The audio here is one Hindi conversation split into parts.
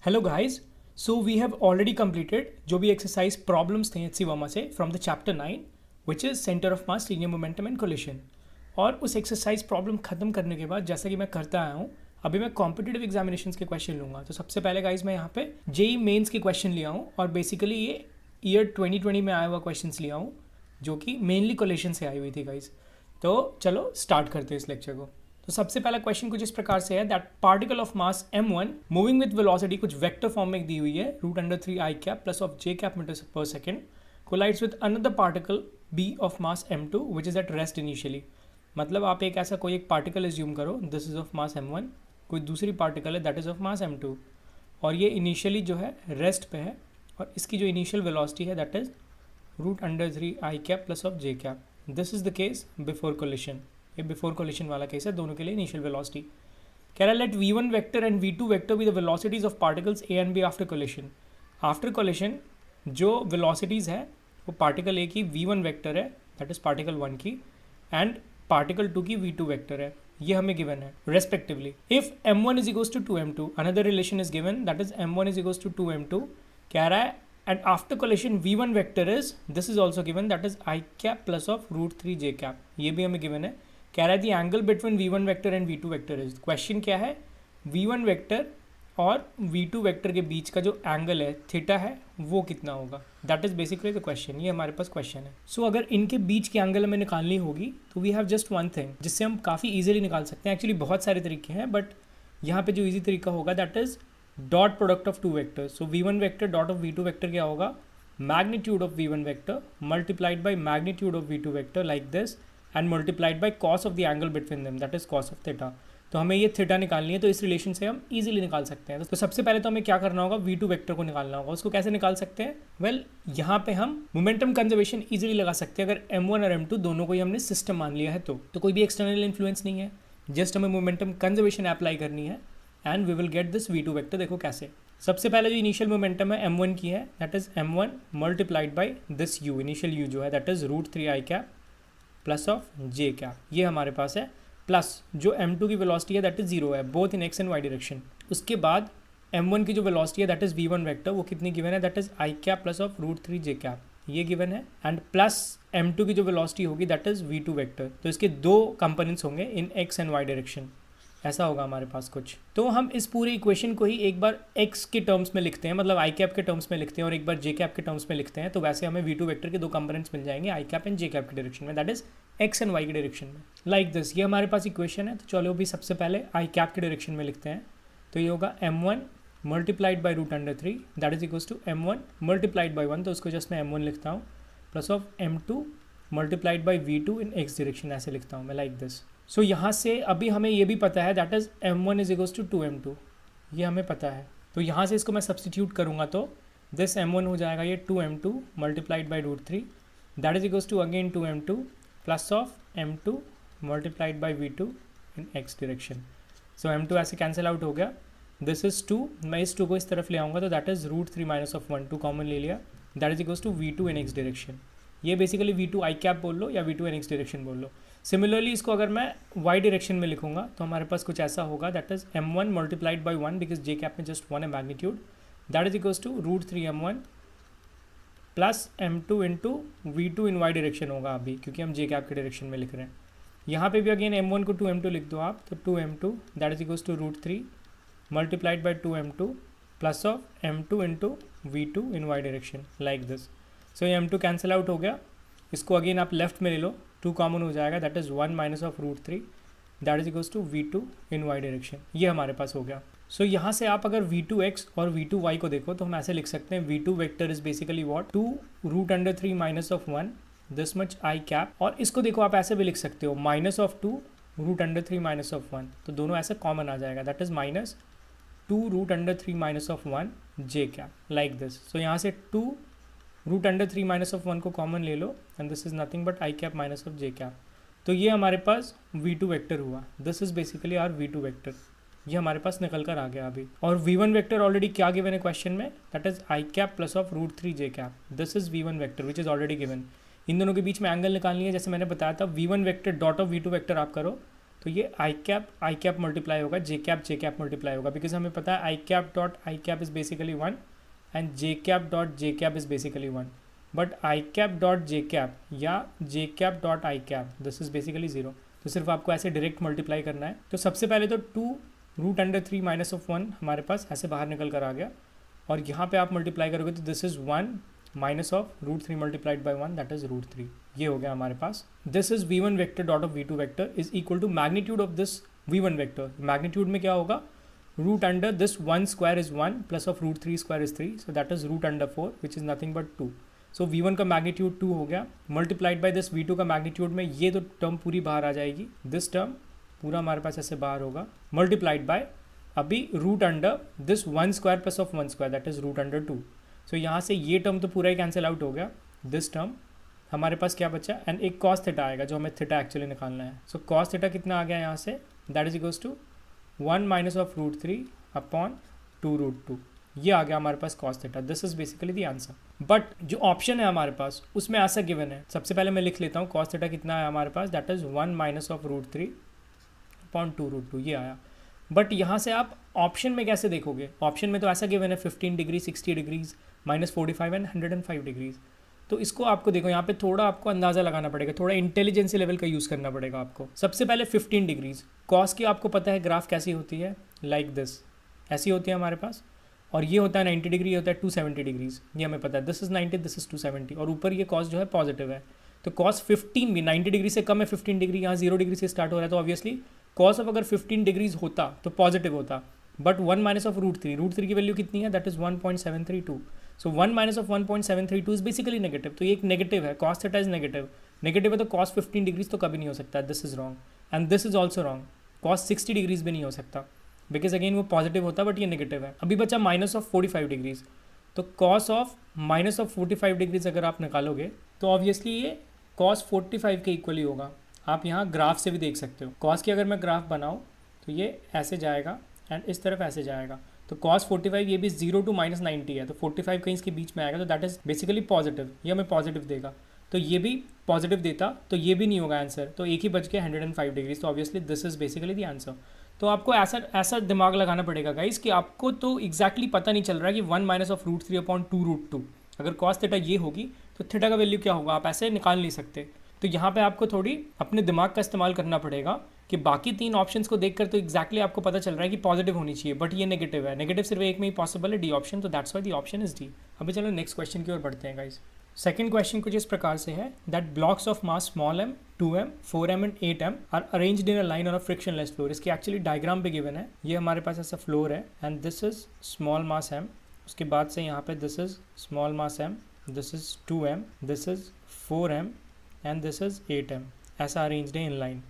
Hello guys, so we have already completed जो भी एक्सरसाइज प्रॉब्लम्स थे एचसी वर्मा से from the chapter 9 which is centre of mass, linear momentum and collision. और उस एक्सरसाइज प्रॉब्लम खत्म करने के बाद जैसा कि मैं करता आया हूँ, अभी मैं कॉम्पिटेटिव एग्जामिनेशंस के क्वेश्चन लूँगा। तो सबसे पहले गाइज मैं यहाँ पे जेई मेंस के क्वेश्चन लिया हूँ और बेसिकली ये ईयर 2020 में आया हुआ क्वेश्चन लिया हूँ जो कि मेनली कोलिशन से आई हुई थी गाइज। तो चलो स्टार्ट करते हैं इस लेक्चर को। तो सबसे पहला क्वेश्चन कुछ इस प्रकार से है that particle of mass m1 moving with velocity कुछ वेक्टर फॉर्म में दी हुई है √3 plus of j cap meter पर second collides with another particle b of mass m2 which is at rest initially. मतलब आप एक ऐसा कोई एक पार्टिकल एज्यूम करो, this is of mass m1, कोई दूसरी पार्टिकल है that is of mass m2 और ये इनिशियली जो है रेस्ट पे है और इसकी जो इनिशियल वेलोसिटी है that is √3 plus of j cap. This is the case before collision. ये बिफोर कोलिशन वाला केस है, दोनों के लिए इनिशियल वेलोसिटी। कह रहा let v1 vector and v2 vector be the velocities of particles a and b after collision. After collision जो वेलोसिटीज है वो पार्टिकल a की v1 वेक्टर है दैट इज पार्टिकल 1 की एंड पार्टिकल 2 की v2 वेक्टर है, ये हमें गिवन है respectively. If m1 is equals to 2m2 another relation is given that is m1 is equals to 2m2। कह रहा है and after collision v1 vector is this is also given that is i cap plus of √3 j, ये भी हमें गिवन है। कह रहा है दी angle between v1 vector and v2 vector is, question क्या है v1 वेक्टर और v2 वेक्टर के बीच का जो एंगल है थीटा है वो कितना होगा, that is basically the question. ये हमारे पास क्वेश्चन है। सो अगर इनके बीच की एंगल हमें निकालनी होगी तो we have just one thing जिससे हम काफ़ी ईजिली निकाल सकते हैं। एक्चुअली बहुत सारे तरीके हैं बट यहाँ पे जो ईजी तरीका होगा that is dot product of two vector. So v1 vector dot of v2 vector क्या होगा, magnitude of v1 vector multiplied by magnitude of v2 vector like this and multiplied by cos of the angle between them that is cos of theta. तो हमें ये थीटा निकालनी है, तो इस रिलेशन से हम इजीली निकाल सकते हैं। तो सबसे पहले तो हमें क्या करना होगा, v2 वेक्टर को निकालना होगा। उसको कैसे निकाल सकते हैं, वेल यहाँ पे हम मोमेंटम कंजर्वेशन इजीली लगा सकते हैं अगर m1 और m2 दोनों को ही हमने सिस्टम मान लिया है तो कोई भी एक्सटर्नल इन्फ्लुएंस नहीं है, जस्ट हमें मोमेंटम कंजर्वेशन अप्लाई करनी है and we will get this v2 vector. देखो कैसे, सबसे पहले जो इनिशियल मोमेंटम है m1 की है that is m1 multiplied by this u, initial u जो है that is √3 plus of j cap, ये हमारे पास है, प्लस जो m2 की वेलोसिटी है दैट इज 0 है both in x and y direction. उसके बाद m1 की जो वेलोसिटी है दैट इज v1 वेक्टर, वो कितनी गिवन है that is i cap plus of √3 cap, ये गिवन है एंड प्लस m2 की जो वेलोसिटी होगी दैट इज v2 वेक्टर। तो इसके दो कंपोनेंट्स होंगे इन x एंड y डायरेक्शन, ऐसा होगा हमारे पास कुछ। तो हम इस पूरे इक्वेशन को ही एक बार x के टर्म्स में लिखते हैं, मतलब i कैप के टर्म्स में लिखते हैं और एक बार j कैप के टर्म्स में लिखते हैं। तो वैसे हमें v2 वेक्टर के दो कंपोनेंट्स मिल जाएंगे i cap and j cap के डायरेक्शन में, that is x and y के डायरेक्शन में, लाइक दिस। ये हमारे पास इक्वेशन है। तो चलो भी सबसे पहले i कैप के डायरेक्शन में लिखते हैं। तो ये होगा m1 multiplied by √3 that is equals to m1 multiplied by 1, तो उसको जस्ट मैं m1 लिखता हूँ, plus of m2 multiplied by v2 in x direction, ऐसे लिखता हूँ मैं लाइक दिस। सो यहाँ से अभी हमें ये भी पता है that is m1 is equals to 2m2, ये हमें पता है। तो यहाँ से इसको मैं सब्सटीट्यूट करूँगा तो दिस m1 हो जाएगा ये 2m2 multiplied by √3 that is equals to again 2m2 plus of m2 multiplied by v2 in x direction. So m2 ऐसे कैंसिल आउट हो गया, दिस इज 2, मैं इस 2 को इस तरफ ले आऊँगा तो that is √3 minus of 1, 2 common ले लिया, that is equals to v2 in x direction. ये बेसिकली v2 i कैप बोल लो या v2 इन x डायरेक्शन बोल लो। सिमिलरली इसको अगर मैं y डायरेक्शन में लिखूंगा तो हमारे पास कुछ ऐसा होगा that is m1 multiplied by 1 because j cap में जस्ट 1 है magnitude, that is equals to √3 m1 plus m2 into v2 in y direction होगा अभी, क्योंकि हम j कैप के डायरेक्शन में लिख रहे हैं। यहाँ पे भी अगेन m1 को 2m2 लिख दो आप, तो 2m2 that is equals to √3 multiplied by 2m2 plus of m2 into v2 in y direction like this. So ये m2 कैंसिल आउट हो गया, इसको अगेन आप लेफ्ट में ले लो, 2 कॉमन हो जाएगा that is 1 minus of √3 that is equals to v2 in y direction, ये हमारे पास हो गया। सो यहाँ से आप अगर v2x और v2y को देखो तो हम ऐसे लिख सकते हैं v2 vector is basically what 2 √3 minus of 1 this much i cap, और इसको देखो आप ऐसे भी लिख सकते हो माइनस ऑफ 2 √3 माइनस ऑफ 1, तो दोनों ऐसे कॉमन आ जाएगा that is minus 2 √3 minus of 1 j cap like this. So यहाँ से 2 √3 माइनस ऑफ 1 को कॉमन ले लो and this is nothing but i cap minus of j cap. तो ये हमारे पास v2 वेक्टर हुआ, this is basically our v2 vector, ये हमारे पास निकल कर आ गया अभी। और v1 वेक्टर ऑलरेडी क्या गिवन है क्वेश्चन में, that is i cap plus of √3 j cap, this is v1 vector which is already given. इन दोनों के बीच में एंगल निकालनी है, जैसे मैंने बताया था v1 vector dot of v2 vector आप करो तो ये आई कैप मल्टीप्लाई होगा, जे कैप मल्टीप्लाई होगा, बिकॉज हमें पता है i cap is basically 1 and j cap is basically 1, but i cap या j cap this is basically 0। तो सिर्फ आपको ऐसे डायरेक्ट मल्टीप्लाई करना है। तो सबसे पहले तो 2√3 माइनस ऑफ 1 हमारे पास ऐसे बाहर निकल कर आ गया, और यहाँ पे आप मल्टीप्लाई करोगे तो this is 1 minus of √3 multiplied by 1 that is √3। ये हो गया हमारे पास। This is v1 vector dot of v2 vector is equal to magnitude of this v1 vector. Magnitude में क्या होगा, root under this 1 square is 1 plus of √3 square is 3, so that is √4 which is nothing but 2। So v1 का मैग्नीट्यूड 2 हो गया, मल्टीप्लाइड बाय दिस v2 का मैग्नीट्यूड में ये तो टर्म पूरी बाहर आ जाएगी, दिस टर्म पूरा हमारे पास ऐसे बाहर होगा, मल्टीप्लाइड बाय अभी root under this 1 square plus of 1 square that is √2। सो यहाँ से ये टर्म तो पूरा ही कैंसिल आउट हो गया, दिस टर्म हमारे पास क्या बचा, एंड एक कॉस थीटा आएगा जो हमें थीटा एक्चुअली निकालना है। सो कॉस थीटा कितना आ गया यहाँ से, that is equals to 1 minus of √3 upon 2√2। ये आ गया हमारे पास cos theta. This is basically the answer. But जो ऑप्शन है हमारे पास उसमें ऐसा गिवन है, सबसे पहले मैं लिख लेता हूँ कॉस थीटा कितना है हमारे पास, that is 1 minus of √3 upon 2√2, ये आया। बट यहाँ से आप ऑप्शन में कैसे देखोगे, ऑप्शन में तो ऐसा गिवन है 15 डिग्री, 60 डिग्रीज, -45 एंड 105 डिग्रीज। तो इसको आपको देखो यहाँ पे थोड़ा आपको अंदाज़ा लगाना पड़ेगा, थोड़ा इंटेलिजेंसी लेवल का यूज़ करना पड़ेगा आपको। सबसे पहले 15 डिग्रीज कॉस की आपको पता है ग्राफ कैसी होती है, लाइक दिस, ऐसी होती है हमारे पास, और ये होता है 90 डिग्री, ये होता है 270 डिग्रीज, ये हमें पता है, दिस इज 90, दिस इज 270, और ऊपर ये कॉस जो है पॉजिटिव है। तो कॉस 15 भी 90 डिग्री से कम है, 15 डिग्री यहाँ 0 डिग्री से स्टार्ट हो रहा है, तो ऑब्वियसली कॉस ऑफ अगर 15 डिग्रीज होता तो पॉजिटिव होता, बट 1 माइनस ऑफ √3 की वैल्यू कितनी है, that is 1.732। So 1 minus of 1.732 is basically negative, तो ये एक नेगेटिव है, कॉस थीटा इज नेगेटिव है, तो कॉस 15 डिग्रीज तो कभी नहीं हो सकता, this is wrong and this is also wrong. Cos 60 degrees भी नहीं हो सकता, बिकॉज अगेन वो पॉजिटिव होता बट ये नेगेटिव है। अभी बचा माइनस ऑफ 45 डिग्रीज, तो cos of minus of 45 degrees अगर आप निकालोगे तो ऑब्वियसली ये कॉस 45 के इक्वली होगा। आप यहाँ ग्राफ से भी देख सकते हो, कॉस की अगर मैं ग्राफ बनाऊँ तो ये ऐसे जाएगा एंड इस तरफ ऐसे जाएगा, तो कॉस 45 ये भी 0 to -90 है, तो 45 कहीं इसके बीच में आएगा, तो दैट इज बेसिकली पॉजिटिव, ये हमें पॉजिटिव देगा। तो ये भी पॉजिटिव देता तो ये भी नहीं होगा आंसर, तो एक ही बच गया 105 डिग्रीज, तो obviously this is basically the answer. तो आपको ऐसा दिमाग लगाना पड़ेगा गाइस कि आपको तो एग्जैक्टली पता नहीं चल रहा है कि 1 माइनस ऑफ √3 अपॉन 2√2, अगर कॉस थीटा ये होगी तो थीटा का वैल्यू क्या होगा, आप ऐसे निकाल नहीं सकते। तो यहाँ पे आपको थोड़ी अपने दिमाग का इस्तेमाल करना पड़ेगा कि बाकी 3 ऑप्शंस को देखकर तो एग्जैक्टली आपको पता चल रहा है कि पॉजिटिव होनी चाहिए, बट ये नेगेटिव है, नेगेटिव सिर्फ एक में ही पॉसिबल है, डी ऑप्शन, तो that's why the option is D. अभी चलो नेक्स्ट क्वेश्चन की ओर बढ़ते हैं गाइस। सेकंड क्वेश्चन कुछ इस प्रकार से है, that blocks of mass small m, 2m, 4m and 8m are arranged in a line on a frictionless floor. इसकी एक्चुअली डायग्राम पे गिवन है, ये हमारे पास ऐसा फ्लोर है and this is small mass m, उसके बाद से यहाँ पे this is small mass m, this is 2m, this is 4m and this is 8m, ऐसा अरेंज्ड है इन लाइन,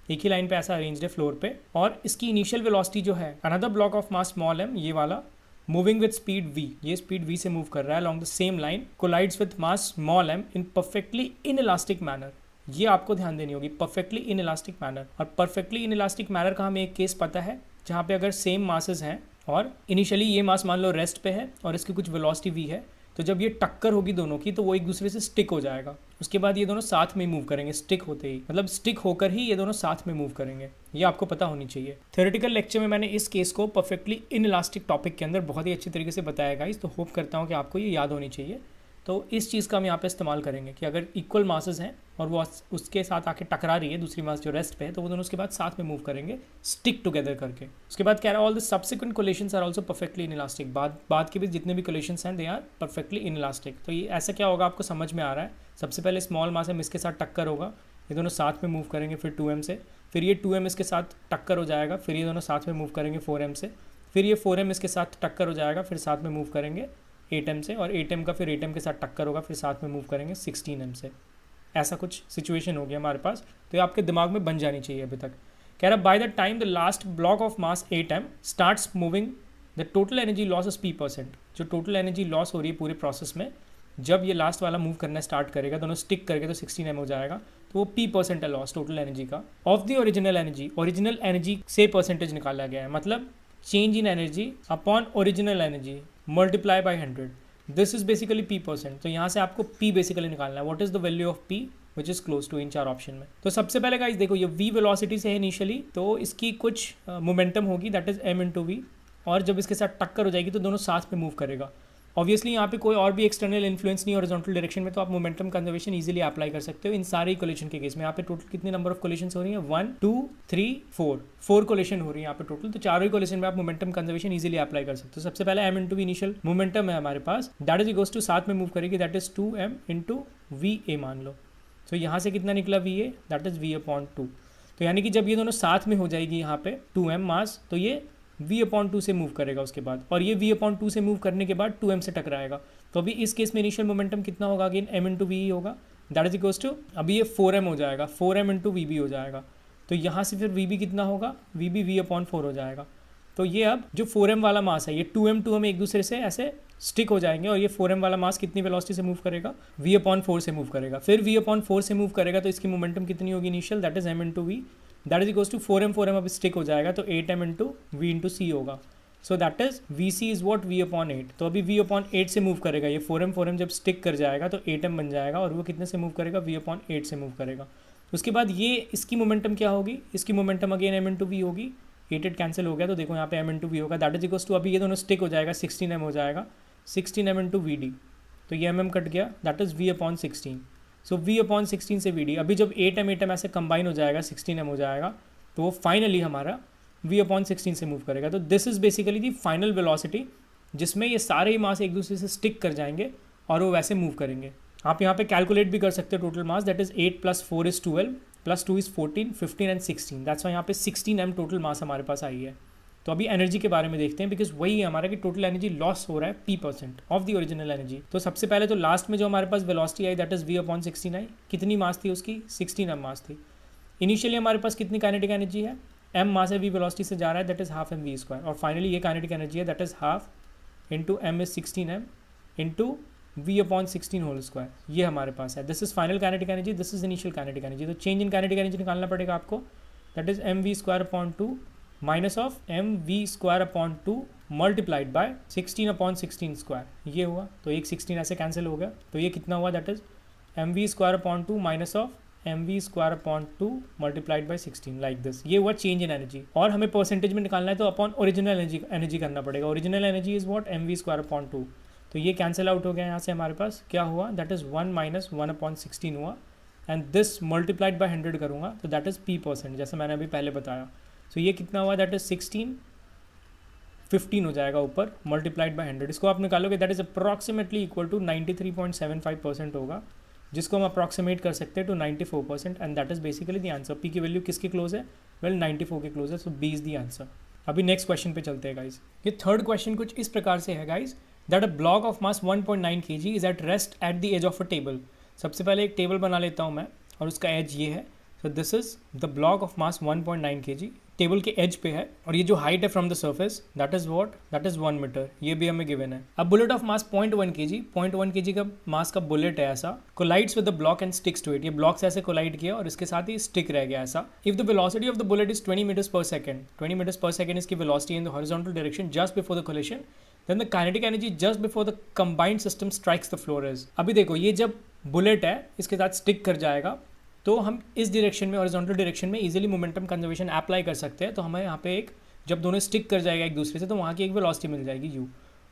एक ही लाइन पे ऐसा अरेंज्ड है फ्लोर पे। और इसकी इनिशियल वेलोसिटी जो है, another block of mass small m, ये वाला मूविंग विद स्पीड v, ये स्पीड v से मूव कर रहा है along the same line, collides with mass small m in perfectly inelastic manner. ये आपको ध्यान देनी होगी, परफेक्टली इनइलास्टिक मैनर। और परफेक्टली इनइलास्टिक मैनर का हमें एक केस पता है जहाँ पे अगर सेम मासेस हैं और इनिशियली ये मास मान लो रेस्ट पे है और इसकी कुछ वेलोसिटी v है, तो जब ये टक्कर होगी दोनों की तो वो एक दूसरे से स्टिक हो जाएगा, उसके बाद ये दोनों साथ में मूव करेंगे, स्टिक होते ही, मतलब स्टिक होकर ही ये दोनों साथ में मूव करेंगे, ये आपको पता होनी चाहिए। थ्योरेटिकल लेक्चर में मैंने इस केस को परफेक्टली इनइलास्टिक टॉपिक के अंदर बहुत ही अच्छी तरीके से बताया गाइस, तो होप करता हूँ कि आपको ये याद होनी चाहिए। तो इस चीज़ का हम यहाँ पे इस्तेमाल करेंगे कि अगर इक्वल मासेस हैं और वो उसके साथ आके टकरा रही है दूसरी मास जो रेस्ट पे है, तो वो दोनों उसके बाद साथ में मूव करेंगे स्टिक टुगेदर करके। उसके बाद कह रहा है all the subsequent collisions are also perfectly inelastic, बाद के भी जितने भी कोलेशंस हैं दे आर परफेक्टली इनइलास्टिक। तो ये ऐसा क्या होगा आपको समझ में आ रहा है, सबसे पहले स्मॉल मास है इसके साथ टक्कर होगा, ये दोनों साथ में मूव करेंगे, फिर 2m से, फिर ये 2m इसके साथ टक्कर हो जाएगा, फिर ये दोनों साथ में मूव करेंगे 4m से, फिर ये 4m इसके साथ टक्कर हो जाएगा, फिर साथ में मूव करेंगे 8m से, और 8m का फिर 8m के साथ टक्कर होगा, फिर साथ में मूव करेंगे 16m से। ऐसा कुछ सिचुएशन हो गया हमारे पास, तो ये आपके दिमाग में बन जानी चाहिए अभी तक। कह रहा by the time the last block of mass 8m starts moving the total energy loss is p%। जो टोटल एनर्जी लॉस हो रही है पूरे प्रोसेस में, जब ये लास्ट वाला मूव करना स्टार्ट करेगा, दोनों स्टिक करके तो 16m हो जाएगा, तो वो p% है लॉस टोटल एनर्जी का of the original energy. Original energy से परसेंटेज निकाला गया है, मतलब change in energy upon original energy multiply by 100, this is basically p%। तो यहाँ से आपको p बेसिकली निकालना है, what is the value of p, which is close to इन 4 ऑप्शन में। तो सबसे पहले गाइस देखो ये v वेलोसिटी से है इनिशियली, तो इसकी कुछ मोमेंटम होगी that is m into V, और जब इसके साथ टक्कर हो जाएगी तो दोनों साथ में मूव करेगा। ऑब्वियसली यहाँ पे कोई और भी एक्सटर्नल इन्फ्लुएंस नहीं हॉरिजॉन्टल डायरेक्शन में, तो आप मोमेंटम कंजर्वेशन इजीली अप्लाई कर सकते हो इन सारे कोलिशन के केस में। यहाँ पे टोटल कितने नंबर ऑफ कोलिशन हो रही है, 1 2 3 4 कोलिशन हो रही है यहाँ पे टोटल। तो चारों ही कोलिशन में आप मोमेंटम कंजर्वेशन इजीली अप्लाई कर सकते हो। सबसे पहले m into V initial momentum है हमारे पास, दैट इज इक्वल्स टू साथ में मूव करेगी, that is 2m into V A मान लो। तो यहाँ से कितना निकला V A, that is v upon 2। तो यानी कि जब ये दोनों साथ में हो जाएगी यहाँ पे 2m मास, तो ये v अपॉन 2 से मूव करेगा उसके बाद, और ये v अपॉन 2 से मूव करने के बाद 2m से टकराएगा। तो अभी इस केस में इनिशियल मोमेंटम कितना होगा, अगेन m इंटू वी होगा, दैट इज इक्वल्स टू अभी ये 4m हो जाएगा, 4m इंटू वी हो जाएगा। तो यहाँ से फिर वी कितना होगा, वी v अपॉन 4 हो जाएगा। तो ये अब जो 4m वाला मास है, ये 2m एक दूसरे से ऐसे स्टिक हो जाएंगे, और ये 4m वाला मास कितनी वेलोसिटी से मूव करेगा, v अपॉन 4 से मूव करेगा। फिर v अपॉन 4 से मूव करेगा तो इसकी मोमेंटम कितनी होगी initial, that is m into V, that is equals to 4m अब स्टिक हो जाएगा, तो 8m into we into C होगा। So that is V C is what v upon 8। तो अभी v अपॉन 8 से मूव करेगा, ये 4m जब स्टिक कर जाएगा तो 8m बन जाएगा, और वो कितने से मूव करेगा, v अपॉन 8 से मूव करेगा। उसके बाद ये इसकी मोमेंटम क्या होगी, इसकी momentum again m into V होगी, 8 कैंसिल हो गया, तो देखो यहाँ पे m इंटू वी होगा, दैट इज इक्वल्स टू अभी ये दोनों स्टिक हो जाएगा, 16m हो जाएगा, 16m इंटू वी डी। तो ये mm कट गया, that is v upon 16। So v upon 16 से वी डी, अभी जब 8m ऐसे कंबाइन हो जाएगा 16m हो जाएगा, तो वो फाइनली हमारा v अपॉन 16 से मूव करेगा। तो this is basically the final velocity, जिसमें ये सारे ही मास एक दूसरे से स्टिक कर जाएंगे और वो वैसे मूव करेंगे। आप यहाँ पे कैलकुलेट भी कर सकते हो total mass, that is 8 + 4 = 12 + 2 = 14, 15 and 16, that's why यहाँ पे 16m टोटल मास हमारे पास आई है। तो अभी एनर्जी के बारे में देखते हैं, बिकॉज वही है हमारा कि टोटल एनर्जी लॉस हो रहा है p% of the original energy. तो सबसे पहले तो लास्ट में जो हमारे पास वेलोसिटी आई दैट इज v अपॉन 16 आई, कितनी मास थी उसकी, 16m मास थी। इनिशियली हमारे पास कितनी काइनेटिक एनर्जी है, m मास है, v वेलोसिटी से जा रहा है, that is half m v square, और फाइनली ये काइनेटिक एनर्जी है, that is half into m is 16m into v upon 16 whole square, ये हमारे पास है। This is final kinetic energy, this is initial kinetic energy. तो चेंज इन काइनेटिक एनर्जी निकालना पड़ेगा आपको, that is mv square upon 2 minus of mv square upon 2 multiplied by 16 upon 16 square, ये हुआ। तो एक 16 ऐसे कैंसिल हो गया, तो ये कितना हुआ, that is mv square upon 2 minus of mv square upon 2 multiplied by 16, like this. ये हुआ चेंज इन एनर्जी, और हमें परसेंटेज में निकालना है तो अपॉन ओरिजिनल एनर्जी करना पड़ेगा। Original energy is what, mv square upon 2। तो ये कैंसिल आउट हो गया, यहाँ से हमारे पास क्या हुआ, दैट इज 1 माइनस 1 अपॉन 16 हुआ, एंड दिस मल्टीप्लाइड बाय 100 करूँगा तो दैट इज p%, जैसे मैंने अभी पहले बताया। तो ये कितना हुआ, दैट इज 16, 15 हो जाएगा ऊपर, मल्टीप्लाइड बाय 100। इसको आप निकालोगे that is approximately equal to 93.75% होगा, जिसको हम अप्रॉक्सीमेट कर सकते हैं to 94%, and that is basically the answer. P की वैल्यू किसके क्लोज है, वेल 94 के क्लोज है, so B is the answer. अभी नेक्स्ट क्वेश्चन पे चलते हैं गाइज। ये थर्ड क्वेश्चन कुछ इस प्रकार से है guys, that a block of mass 1.9 kg is at rest at the edge of a table. सबसे पहले एक टेबल बना लेता हूँ मैं, और उसका एज ये है। So this is the block of mass 1.9 kg, table के एज पे है, और ये जो हाइट है from the surface that is what, that is 1 metre, ये भी हमें गिवन है। अब bullet of mass 0.1 kg, 0.1 kg का मास का बुलेट है ऐसा, collides with the block and sticks to it. ये ब्लॉक से ऐसे कोलाइड किया और इसके साथ ही स्टिक रह गया ऐसा। If the velocity of the bullet is 20 metres per second, 20 metres per second इसकी velocity in the horizontal direction just before the collision, then the kinetic energy just before the combined system strikes the floor is. अभी देखो ये जब बुलेट है इसके साथ स्टिक कर जाएगा, तो हम इस डायरेक्शन में, हॉरिजॉन्टल डायरेक्शन में इजीली मोमेंटम कंजर्वेशन अप्लाई कर सकते हैं। तो हमें यहाँ पे एक, जब दोनों स्टिक कर जाएगा एक दूसरे से, तो वहाँ की एक वेलोसिटी मिल जाएगी u।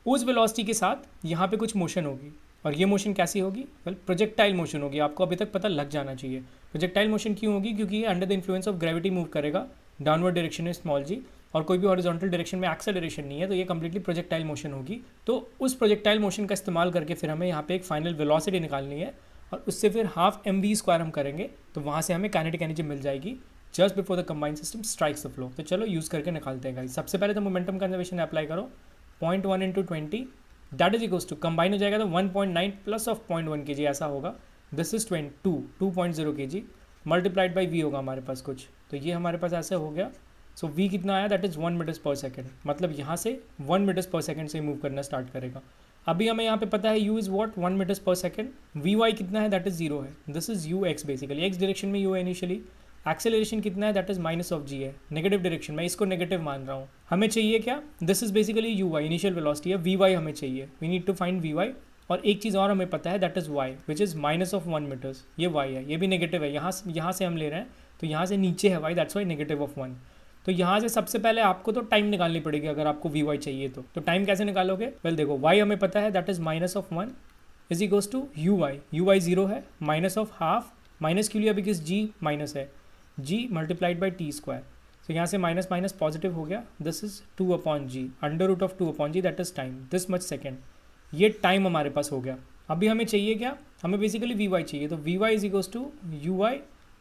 उस वेलोसिटी के साथ यहाँ पे कुछ मोशन होगी, और ये मोशन कैसी होगी, वेल प्रोजेक्टाइल मोशन होगी। आपको अभी तक पता लग जाना चाहिए प्रोजेक्टाइल मोशन क्यों होगी, क्योंकि ये under the influence of gravity move करेगा डाउनवर्ड डायरेक्शन में स्मॉल g, और कोई भी हॉरिजॉन्टल डायरेक्शन में एक्सेलरेशन नहीं है, तो ये कंप्लीटली प्रोजेक्टाइल मोशन होगी। तो उस प्रोजेक्टाइल मोशन का इस्तेमाल करके फिर हमें यहाँ पे एक फाइनल वेलोसिटी निकालनी है, और उससे फिर हाफ mv स्क्वायर हम करेंगे, तो वहाँ से हमें काइनेटिक एनर्जी मिल जाएगी just before the combined system strikes the flow. तो चलो यूज़ करके निकालते हैं गाइस। सबसे पहले तो मोमेंटम कंजर्वेशन अप्लाई करो, 0.1 into 20 that is equals to, combine हो जाएगा तो 1.9 प्लस ऑफ 0.1 kg ऐसा होगा, this is 2.0 kg multiplied by v होगा हमारे पास कुछ, तो ये हमारे पास ऐसे हो गया। सो v कितना आया, that is 1 metres per second, मतलब यहाँ से 1 मीटर्स पर सेकेंड से मूव करना स्टार्ट करेगा। अभी हमें यहाँ पे पता है u is what, 1 metres per second, vy कितना है, दैट इज 0 है, this is ux basically, x direction में u है इनिशियली। एक्सेलरेशन कितना है, that is minus of g है, नेगेटिव डायरेक्शन में, इसको नेगेटिव मान रहा हूँ। हमें चाहिए क्या, this is basically uy, initial velocity है, vy हमें चाहिए, we need to find vy, और एक चीज़ और हमें पता है that is y which is minus of 1 metres, ये y है, ये भी नेगेटिव है, यहाँ से हम ले रहे हैं तो यहाँ से नीचे है y, that's why negative of 1। तो यहाँ से सबसे पहले आपको तो टाइम निकालनी पड़ेगी अगर आपको vy चाहिए तो टाइम कैसे निकालोगे? वेल देखो y हमें पता है that is minus of 1 is equals to uy 0 है, माइनस ऑफ हाफ, माइनस क्यों लिया बिकॉज g माइनस है, g multiplied by T square, तो यहाँ से माइनस माइनस पॉजिटिव हो गया, this is 2 upon G, under root of 2 upon G that is time, this much second, ये टाइम हमारे पास हो गया। अभी हमें चाहिए क्या? हमें बेसिकली vy चाहिए, तो vy is equals to uy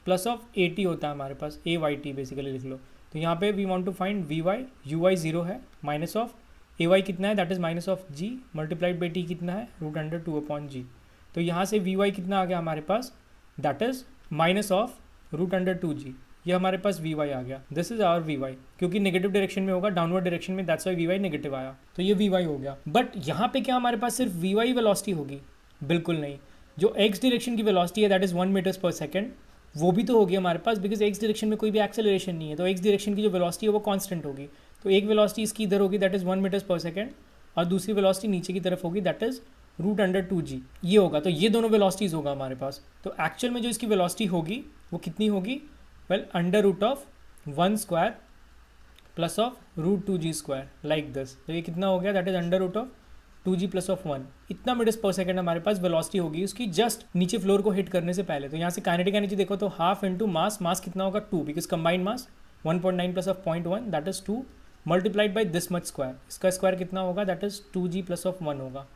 plus of at होता है हमारे पास, ayt बेसिकली लिख लो। तो यहाँ पे we want to find uy 0 है, माइनस ऑफ ay कितना है that is minus of g multiplied by t कितना है रूट अंडर 2 अपॉन जी। तो यहाँ से vy कितना आ गया हमारे पास that is minus of root under 2g, ये हमारे पास vy आ गया, दिस इज आवर vy, क्योंकि नेगेटिव डायरेक्शन में होगा, डाउनवर्ड डायरेक्शन में, दैट्स वाई vy नेगेटिव आया, तो ये vy हो गया। बट यहाँ पे क्या हमारे पास सिर्फ vy वेलोसिटी होगी? बिल्कुल नहीं, जो x डायरेक्शन की वेलोसिटी है that is 1 metres per second, वो भी तो होगी हमारे पास, बिकॉज x डायरेक्शन में कोई भी एक्सेलरेशन नहीं है, तो x डायरेक्शन की जो वेलोसिटी है वो कांस्टेंट होगी। तो एक वेलोसिटी इसकी इधर होगी that is 1 metres per second, और दूसरी वेलोसिटी नीचे की तरफ होगी that is root under 2g, ये होगा। तो ये दोनों वेलोसिटीज होगा हमारे पास। तो एक्चुअल में जो इसकी वेलोसिटी होगी वो कितनी होगी? Well under root of 1 square plus of root 2g square, like this. तो ये कितना हो गया? That is under root of 2g plus of 1, इतना मीटर्स पर सेकंड हमारे पास वेलोसिटी होगी उसकी जस्ट नीचे फ्लोर को हिट करने से पहले। तो यहाँ से काइनेटिक एनर्जी देखो तो हाफ इंटू मास कितना होगा? 2, because combined mass 1.9 plus of 0.1 that is 2 multiplied by this much square, इसका स्क्वायर कितना होगा? That is 2g plus of 1 होगा।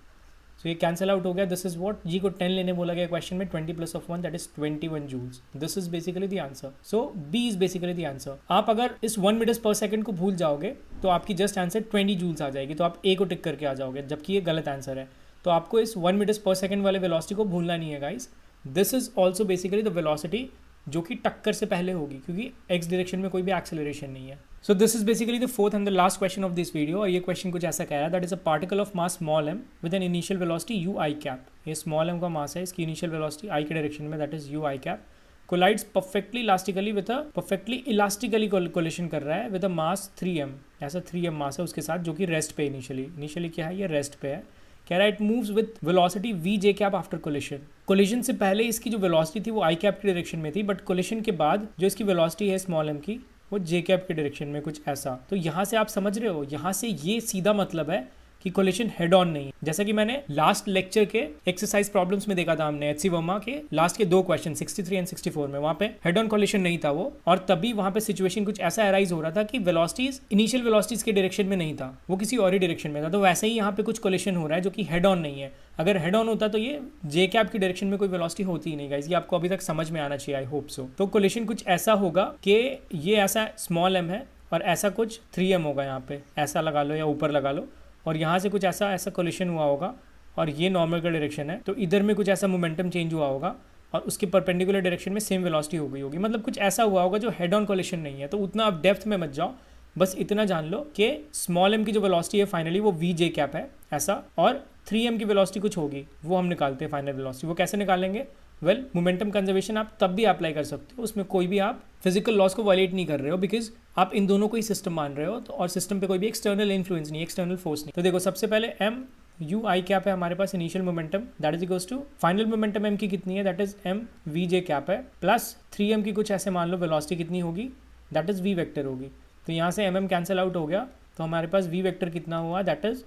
तो ये कैंसिल आउट हो गया, दिस इज व्हाट जी को 10 लेने बोला गया क्वेश्चन में, 20 plus of 1 that is 21 joules, this is basically the answer. So B is basically the answer. आप अगर इस 1 मीटर्स पर सेकंड को भूल जाओगे तो आपकी जस्ट आंसर 20 जूल्स आ जाएगी, तो आप ए को टिक करके आ जाओगे, जबकि ये गलत आंसर है। तो आपको इस 1 मीटर्स पर सेकंड वाले वेलोसिटी को भूलना नहीं है guys. This is also basically the velocity जो कि टक्कर से पहले होगी, क्योंकि एक्स डायरेक्शन में कोई भी एक्सेलरेशन नहीं है। So this is basically the fourth and the last question of this video, और ये क्वेश्चन कुछ ऐसा कह रहा है that is a particle of mass small m with an initial velocity u i cap. ये स्मॉल m का मास है, इसकी इनिशियल वेलोसिटी i के डायरेक्शन में that is u i cap, collides perfectly elastically with a perfectly elastically collision कर रहा है विद अ मास 3m, ऐसा 3m मास है उसके साथ, जो कि रेस्ट पे इनिशियली क्या है? ये रेस्ट पे है। कह रहा है it moves with velocity V J cap after collision. Collision से पहले इसकी जो वेलोसिटी थी वो आई कैप की डायरेक्शन में थी, बट कोलिशन के बाद जो इसकी वेलोसिटी है स्मॉल m की वो जे कैप के डायरेक्शन में, कुछ ऐसा। तो यहाँ से आप समझ रहे हो, यहाँ से ये सीधा मतलब है कि कोलिशन हेड ऑन नहीं है। जैसा कि मैंने लास्ट लेक्चर के एक्सरसाइज प्रॉब्लम्स में देखा था हमने एचसी वर्मा के लास्ट के 2 क्वेश्चन 63 एंड 64 में, वहाँ पे हेड ऑन कोलिशन नहीं था वो, और तभी वहाँ पे सिचुएशन कुछ ऐसा अराइज हो रहा था कि वेलोसिटीज इनिशियल वेलोसिटीज के डायरेक्शन में नहीं था, वो किसी और ही डायरेक्शन में था। तो वैसे ही यहाँ पे कुछ कोलिशन हो रहा है जो कि हेड ऑन नहीं है। अगर हेड ऑन होता तो ये जे कैप की डायरेक्शन में कोई वेलोसिटी होती ही नहीं गाइस, ये आपको अभी तक समझ में आना चाहिए, आई होप सो। तो कोलिशन कुछ ऐसा होगा कि ये ऐसा स्मॉल m है और ऐसा कुछ 3m होगा, यहाँ पे ऐसा लगा लो या ऊपर लगा लो, और यहाँ से कुछ ऐसा कोलिशन हुआ होगा, और ये नॉर्मल का डायरेक्शन है, तो इधर में कुछ ऐसा मोमेंटम चेंज हुआ होगा और उसके परपेंडिकुलर डायरेक्शन में सेम वेलोसिटी हो गई होगी, मतलब कुछ ऐसा हुआ होगा जो हेड ऑन कोलिशन नहीं है। तो उतना आप डेप्थ में मत जाओ, बस इतना जान लो कि स्मॉल m की जो वेलोसिटी है फाइनली वो वी जे कैप है ऐसा, और 3m की वेलोसिटी कुछ होगी, वो हम निकालते हैं फाइनल वेलोसिटी। वो कैसे निकालेंगे? वेल मोमेंटम कंजर्वेशन आप तब भी अप्लाई कर सकते हो, उसमें कोई भी आप फिजिकल लॉस को वायलेट नहीं कर रहे हो, बिकॉज आप इन दोनों को ही सिस्टम मान रहे हो, तो और सिस्टम पे कोई भी एक्सटर्नल इन्फ्लुएंस नहीं, एक्सटर्नल फोर्स नहीं। तो देखो सबसे पहले m u i कैप है हमारे पास initial momentum, that is equals to final momentum m की कितनी है? That is m v j cap है, प्लस 3m की कुछ ऐसे मान लो वेलोसिटी कितनी होगी? दैट इज v वेक्टर होगी। तो यहाँ से mm कैंसिल आउट हो गया, तो हमारे पास v वेक्टर कितना हुआ? That is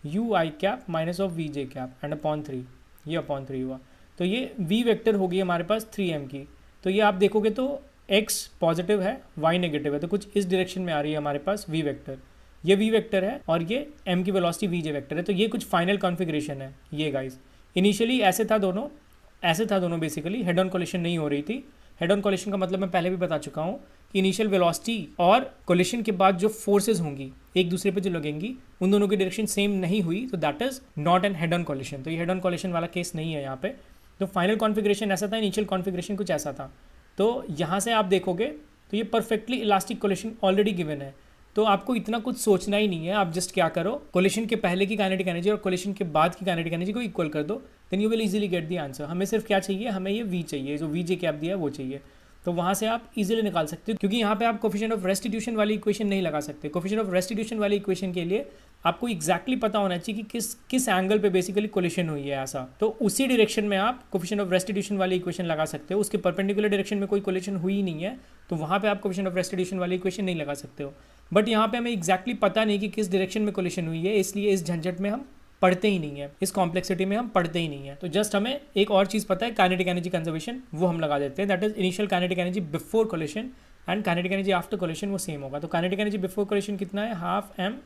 u i cap minus of v j cap and upon 3, ये अपॉन 3 हुआ। तो ये v वेक्टर होगी हमारे पास 3m की। तो ये आप देखोगे तो x पॉजिटिव है, y नेगेटिव है, तो कुछ इस डायरेक्शन में आ रही है हमारे पास v वेक्टर, ये v वेक्टर है और ये m की वेलोसिटी v j वेक्टर है। तो ये कुछ फाइनल कॉन्फ़िगरेशन है ये गाइस। इनिशियली ऐसे था दोनों बेसिकली हेड ऑन कोलिशन नहीं हो रही थी। हेड ऑन कोलिशन का मतलब मैं पहले भी बता चुका हूँ कि इनिशियल वेलोसिटी और कोलिशन के बाद जो फोर्सेज होंगी एक दूसरे पे जो लगेंगी उन दोनों की डायरेक्शन सेम नहीं हुई, तो that is not an head on collision. तो ये हेड ऑन कोलिशन वाला केस नहीं है यहाँ पे। तो फाइनल कॉन्फ़िगरेशन ऐसा था, इनिशियल कॉन्फ़िगरेशन कुछ ऐसा था। तो यहाँ से आप देखोगे तो ये perfectly elastic collision already given है, तो आपको इतना कुछ सोचना ही नहीं है। आप जस्ट क्या करो, कोलिशन के पहले की काइनेटिक एनर्जी और कोलिशन के बाद की काइनेटिक एनर्जी को इक्वल कर दो, then you will easily get the answer. हमें सिर्फ क्या चाहिए, हमें ये v चाहिए, जो वी जे कैप दिया है वो चाहिए। तो वहाँ से आप इजीली निकाल सकते हो, क्योंकि यहाँ पे आप कोफिशिएंट ऑफ रेस्टिट्यूशन वाली इक्वेशन नहीं लगा सकते। कोफिशिएंट ऑफ रेस्टिट्यूशन वाली इक्वेशन के लिए आपको एग्जैक्टली पता होना चाहिए कि किस एंगल पे बेसिकली कोलिशन हुई है ऐसा, तो उसी डायरेक्शन में आप कोफिशिएंट ऑफ रेस्टिट्यूशन वाली इक्वेशन लगा सकते हो। उसके परपेंडिकुलर डायरेक्शन में कोई कोलिशन हुई नहीं है तो वहाँ पे आप कोफिशिएंट ऑफ रेस्टिट्यूशन वाली इक्वेशन नहीं लगा सकते हो। बट यहाँ पे हमें एग्जैक्टली पता नहीं कि किस डायरेक्शन में कोलिशन हुई है, इसलिए इस झंझट में हम पढ़ते ही नहीं है, इस कॉम्प्लेक्सिटी में हम पढ़ते ही नहीं है। तो जस्ट हमें एक और चीज़ पता है, काइनेटिक एनर्जी कंजर्वेशन, वो हम लगा देते हैं। That is initial kinetic energy before collision and kinetic energy after collision वो सेम होगा। तो काइनेटिक एनर्जी बिफोर कोलिशन कितना है, half M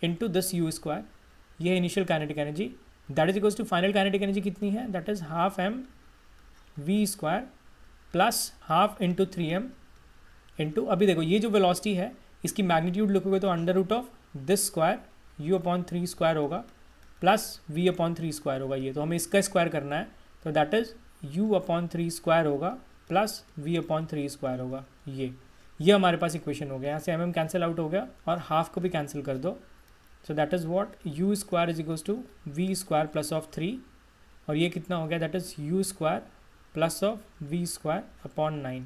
into this U square, ये है initial kinetic energy. That is equals to final kinetic energy कितनी है, that is half M V square plus half into 3m into, अभी देखो ये जो वेलोसिटी है इसकी मैग्नीट्यूड लिखोगे तो under root of this square U upon 3 square होगा प्लस वी अपॉन 3 स्क्वायर होगा। ये तो हमें इसका स्क्वायर करना है, तो that is U upon 3 square होगा प्लस वी अपॉन 3 स्क्वायर होगा। ये हमारे पास इक्वेशन हो गया। यहाँ से एम कैंसिल आउट हो गया और हाफ को भी कैंसिल कर दो। So that is what, U square is equals to V square plus of 3, और ये कितना हो गया, that is U square plus of V square upon 9।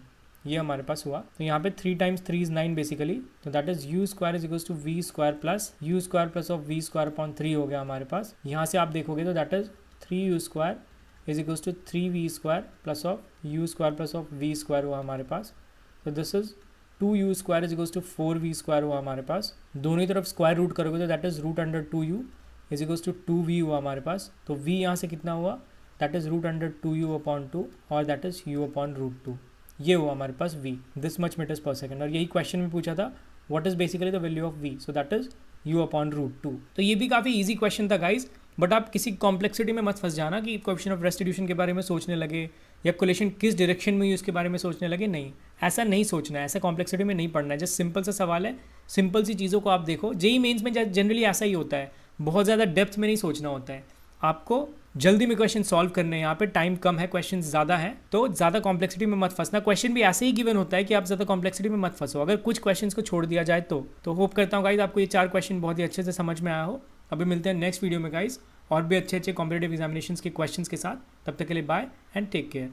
ये हमारे पास हुआ। तो यहाँ पे 3 टाइम्स 3 इज 9 बेसिकली, तो that is U square is equals to V square plus of V square upon 3 हो गया हमारे पास। यहाँ से आप देखोगे तो that is 3 U square is equals to 3 V square plus of U square plus of V square हुआ हमारे पास। तो this is 2 U square is equals to 4 V square हुआ हमारे पास। दोनों तरफ स्क्वायर रूट करोगे तो that is root under 2 U is equals to 2 V हुआ हमारे पास। तो वी यहाँ से कितना हुआ, that is root under 2 U upon 2 और that is U upon root 2। ये हुआ हमारे पास v, this much metres per second. और यही क्वेश्चन में पूछा था what is basically the value of v, so that is u upon root 2। तो ये भी काफ़ी इजी क्वेश्चन था गाइज, बट आप किसी कॉम्प्लेक्सिटी में मत फंस जाना कि कोएफिशिएंट ऑफ रेस्टिट्यूशन के बारे में सोचने लगे या कोलेशन किस डायरेक्शन में हुई उसके बारे में सोचने लगे। नहीं, ऐसा नहीं सोचना है, ऐसा कॉम्प्लेक्सिटी में नहीं पढ़ना है। जस्ट सिंपल सा सवाल है, सिंपल सी चीज़ों को आप देखो। जेई मेंस में जनरली ऐसा ही होता है, बहुत ज़्यादा डेप्थ में नहीं सोचना होता है। आपको जल्दी में क्वेश्चन सॉल्व करने हैं, यहाँ पे टाइम कम है, क्वेश्चन ज़्यादा है, तो ज़्यादा कॉम्प्लेक्सिटी में मत फंसना। क्वेश्चन भी ऐसे ही गिवन होता है कि आप ज़्यादा कॉम्प्लेक्सिटी में मत फंसो। अगर कुछ क्वेश्चंस को छोड़ दिया जाए तो होप करता हूँ गाइज आपको ये 4 क्वेश्चन बहुत ही अच्छे से समझ में आया हो। अभी मिलते हैं नेक्स्ट वीडियो में गाइज और भी अच्छे कॉम्पिटिटिव एग्जामिनेशंस के क्वेश्चंस के साथ। तब तक के लिए बाय एंड टेक केयर।